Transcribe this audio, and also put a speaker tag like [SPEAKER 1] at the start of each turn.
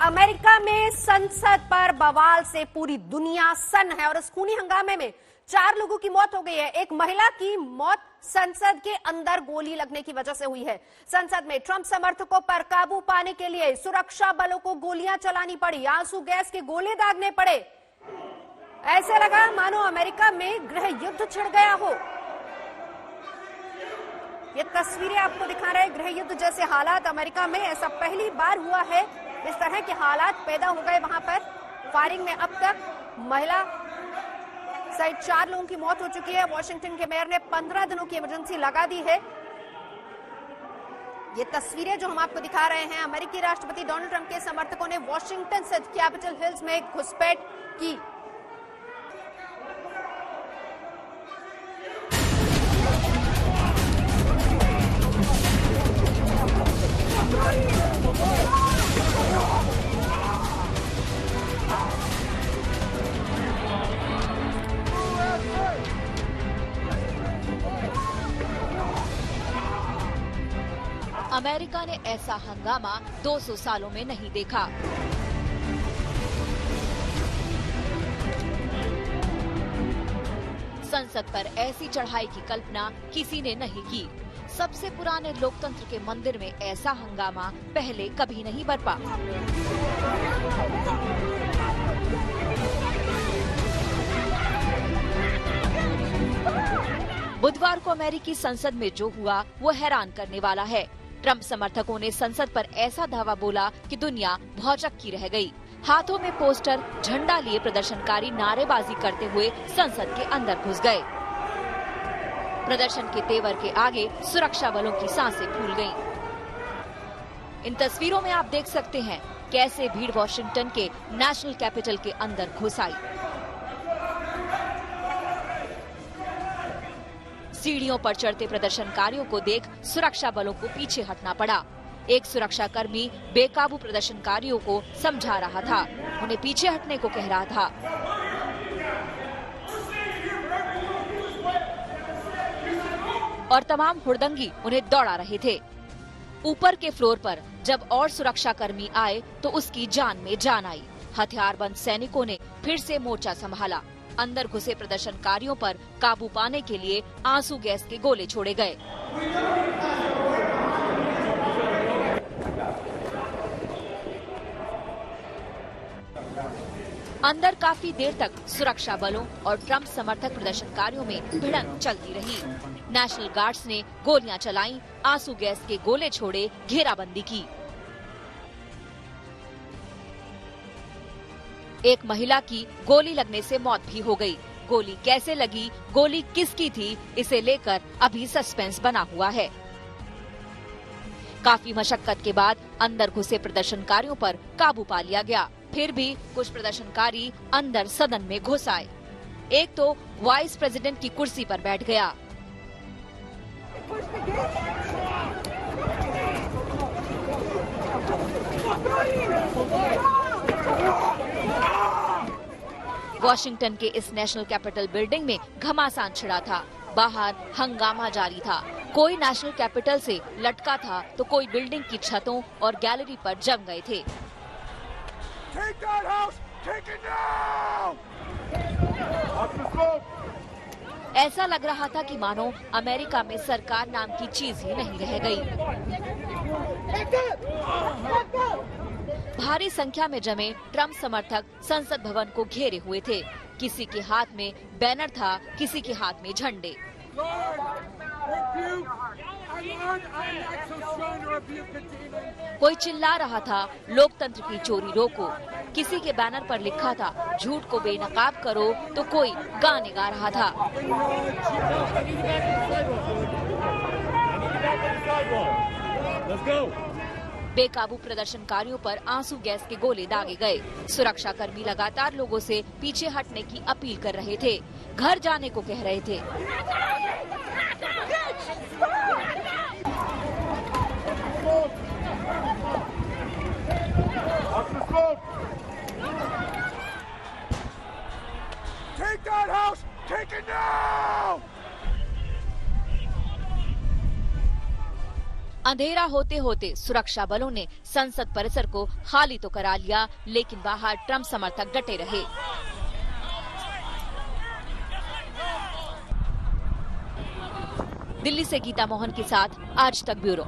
[SPEAKER 1] America में संसद पर बवाल से पूरी दुनिया सन्न है और इस खूनी हंगामे में 4 लोगों की मौत हो गई है। एक महिला की मौत संसद के अंदर गोली लगने की वजह से हुई है। संसद में ट्रंप समर्थकों पर काबू पाने के लिए सुरक्षा बलों को गोलियां चलानी पड़ी, आंसू गैस के गोले दागने पड़े। ऐसे लगा मानो अमेरिका में गृह युद्ध छिड़ गया हो। ये तस्वीरें आपको दिखा रहे हैं गृह युद्ध जैसे हालात अमेरिका में। ऐसा पहली बार हुआ है, इस तरह के हालात पैदा हो गए वहां पर। फायरिंग में अब तक महिला सहित 4 लोगों की मौत हो चुकी है। वॉशिंगटन के मेयर ने 15 दिनों की इमरजेंसी लगा दी है। ये तस्वीरें जो हम आपको दिखा रहे हैं, अमेरिकी राष्ट्रपति डोनाल्ड ट्रंप के समर्थकों ने वॉशिंगटन स्थित कैपिटल हिल्स में घुसपैठ की।
[SPEAKER 2] अमेरिका ने ऐसा हंगामा 200 सालों में नहीं देखा। संसद पर ऐसी चढ़ाई की कल्पना किसी ने नहीं की। सबसे पुराने लोकतंत्र के मंदिर में ऐसा हंगामा पहले कभी नहीं बरपा। बुधवार को अमेरिकी संसद में जो हुआ वो हैरान करने वाला है। ट्रंप समर्थकों ने संसद पर ऐसा धावा बोला कि दुनिया भौचक्की रह गई। हाथों में पोस्टर, झंडा लिए प्रदर्शनकारी नारेबाजी करते हुए संसद के अंदर घुस गए। प्रदर्शन के तेवर के आगे सुरक्षा बलों की सांसें फूल गईं। इन तस्वीरों में आप देख सकते हैं कैसे भीड़ वॉशिंगटन के नेशनल कैपिटल के अंदर घुस आई। सीढ़ियों पर चढ़ते प्रदर्शनकारियों को देख सुरक्षा बलों को पीछे हटना पड़ा। एक सुरक्षाकर्मी बेकाबू प्रदर्शनकारियों को समझा रहा था, उन्हें पीछे हटने को कह रहा था। और तमाम हुड़दंगी उन्हें दौड़ा रहे थे। ऊपर के फ्लोर पर जब और सुरक्षाकर्मी आए तो उसकी जान में जान आई। हथियारबंद सैनिकों ने फिर से मोर्चा संभाला। अंदर घुसे प्रदर्शनकारियों पर काबू पाने के लिए आंसू गैस के गोले छोड़े गए। अंदर काफी देर तक सुरक्षा बलों और ट्रंप समर्थक प्रदर्शनकारियों में भिड़ंत चलती रही। नेशनल गार्ड्स ने गोलियां चलाईं, आंसू गैस के गोले छोड़े, घेराबंदी की। एक महिला की गोली लगने से मौत भी हो गई। गोली कैसे लगी, गोली किसकी थी, इसे लेकर अभी सस्पेंस बना हुआ है। काफी मशक्कत के बाद अंदर घुसे प्रदर्शनकारियों पर काबू पा लिया गया। फिर भी कुछ प्रदर्शनकारी अंदर सदन में घुस आए। एक तो वाइस प्रेसिडेंट की कुर्सी पर बैठ गया। वॉशिंगटन के इस नेशनल कैपिटल बिल्डिंग में घमासान छिड़ा था। बाहर हंगामा जारी था। कोई नेशनल कैपिटल से लटका था तो कोई बिल्डिंग की छतों और गैलरी पर जम गए थे। ऐसा लग रहा था कि मानो अमेरिका में सरकार नाम की चीज ही नहीं रह गई। भारी संख्या में जमे ट्रंप समर्थक संसद भवन को घेरे हुए थे। किसी के हाथ में बैनर था, किसी के हाथ में झंडे। कोई चिल्ला रहा था, लोकतंत्र की चोरी रोको। किसी के बैनर पर लिखा था, झूठ को बेनकाब करो, तो कोई गाने गा रहा था। बेकाबू प्रदर्शनकारियों पर आंसू गैस के गोले दागे गए। सुरक्षाकर्मी लगातार लोगों से पीछे हटने की अपील कर रहे थे, घर जाने को कह रहे थे।
[SPEAKER 3] Take that house! Take it now!
[SPEAKER 2] अंधेरा होते होते सुरक्षा बलों ने संसद परिसर को खाली तो करा लिया, लेकिन बाहर ट्रंप समर्थक डटे रहे। दिल्ली से गीता मोहन के साथ आज तक ब्यूरो।